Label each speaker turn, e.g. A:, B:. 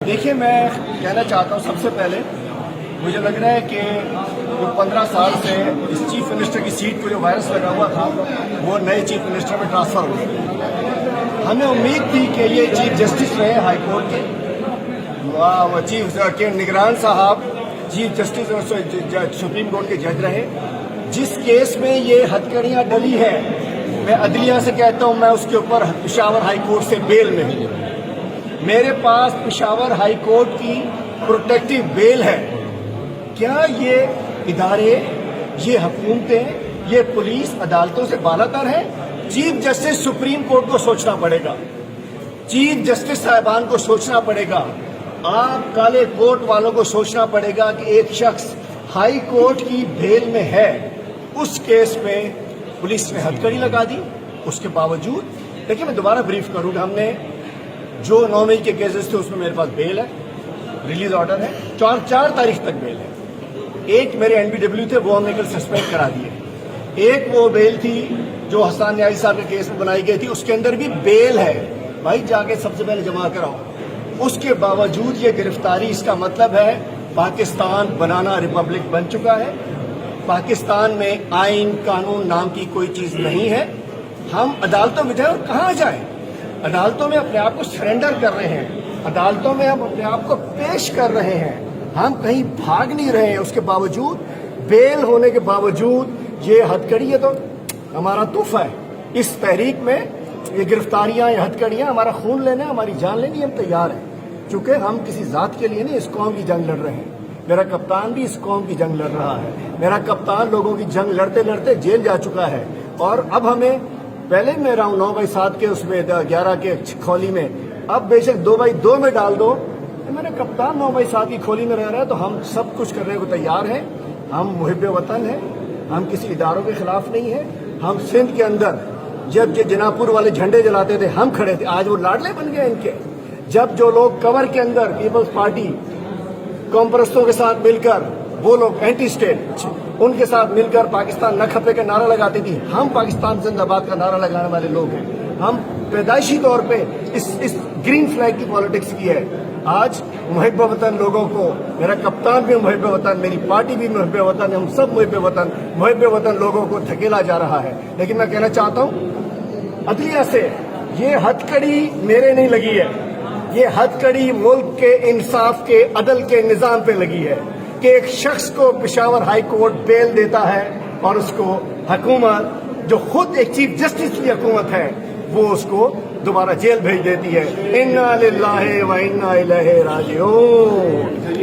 A: دیکھیے میں کہنا چاہتا ہوں سب سے پہلے مجھے لگ رہا ہے کہ جو 15 سال سے اس چیف منسٹر کی سیٹ کو جو وائرس لگا ہوا تھا وہ نئے چیف منسٹر میں ٹرانسفر ہو گیا۔ ہمیں امید تھی کہ یہ چیف جسٹس رہے ہائی کورٹ کے، چیف کے نگران صاحب چیف جسٹس سپریم کورٹ کے جج رہے۔ جس کیس میں یہ ہتکڑیاں ڈلی ہے، میں عدلیہ سے کہتا ہوں میں اس کے اوپر پشاور ہائی کورٹ سے بیل میں ہوں۔ میرے پاس پشاور ہائی کورٹ کی پروٹیکٹیو بیل ہے۔ کیا یہ ادارے، یہ حکومتیں، یہ پولیس عدالتوں سے بالا تر ہے؟ چیف جسٹس سپریم کورٹ کو سوچنا پڑے گا، چیف جسٹس صاحبان کو سوچنا پڑے گا، آپ کالے کوٹ والوں کو سوچنا پڑے گا کہ ایک شخص ہائی کورٹ کی بیل میں ہے، اس کیس میں پولیس نے ہتکڑی لگا دی۔ اس کے باوجود دیکھیں میں دوبارہ بریف کروں گا، ہم نے جو 9 مئی کے کیسز تھے اس میں میرے پاس بیل ہے، ریلیز آرڈر ہے، 4 تاریخ تک بیل ہے۔ ایک میرے NBW تھے وہ ہم نے کل سسپینڈ کرا دیے۔ ایک وہ بیل تھی جو حسان نیازی صاحب کے کیس میں بنائی گئی تھی، اس کے اندر بھی بیل ہے، بھائی جا کے سب سے پہلے جمع کراؤ۔ اس کے باوجود یہ گرفتاری، اس کا مطلب ہے پاکستان بنانا ریپبلک بن چکا ہے۔ پاکستان میں آئین قانون نام کی کوئی چیز نہیں ہے۔ ہم عدالتوں میں جائیں اور کہاں جائیں؟ عدالتوں میں اپنے آپ کو سرنڈر کر رہے ہیں، عدالتوں میں ہم اپنے آپ کو پیش کر رہے ہیں، ہم کہیں بھاگ نہیں رہے ہیں۔ اس کے باوجود بیل ہونے کے باوجود یہ ہتکڑی ہے، تو ہمارا تحفہ ہے اس تحریک میں۔ یہ گرفتاریاں، یہ ہتکڑیاں ہمارا خون لینے، ہماری جان لینی، ہم تیار ہیں، چونکہ ہم کسی ذات کے لیے نہیں اس قوم کی جنگ لڑ رہے ہیں۔ میرا کپتان بھی اس قوم کی جنگ لڑ رہا ہے، میرا کپتان لوگوں کی جنگ لڑتے لڑتے جیل جا چکا ہے، اور اب ہمیں پہلے میں رہا ہوں 9/7 کے اس میں 11 کے کھولی میں، اب بے شک 2/2 میں ڈال دو، میرا کپتان 9/7 کی کھولی میں رہ رہا ہے، تو ہم سب کچھ کرنے کو تیار ہیں۔ ہم محب وطن ہیں، ہم کسی اداروں کے خلاف نہیں ہیں۔ ہم سندھ کے اندر جب یہ جناپور والے جھنڈے جلاتے تھے ہم کھڑے تھے، آج وہ لاڈلے بن گئے ان کے۔ جب جو لوگ کور کے اندر پیپلز پارٹی قوم پرستوں کے ساتھ مل کر، وہ لوگ اینٹی اسٹیٹ، ان کے ساتھ مل کر پاکستان نہ کھپے کا نعرہ لگاتی تھی، ہم پاکستان زندہ باد کا نعرہ لگانے والے لوگ ہیں۔ ہم پیدائشی طور پہ اس گرین فلیگ کی پالیٹکس کی ہے۔ آج محب وطن لوگوں کو، میرا کپتان بھی محب وطن، میری پارٹی بھی محب وطن، ہم سب محب وطن لوگوں کو دھکیلا جا رہا ہے۔ لیکن میں کہنا چاہتا ہوں عدلیہ سے، یہ ہتکڑی میرے نہیں لگی ہے، یہ ہتکڑی ملک کے انصاف کے، عدل کے نظام پہ لگی ہے کہ ایک شخص کو پشاور ہائی کورٹ بیل دیتا ہے اور اس کو حکومت، جو خود ایک چیف جسٹس کی حکومت ہے، وہ اس کو دوبارہ جیل بھیج دیتی ہے۔ انا للہ و انا الیہ راجعون۔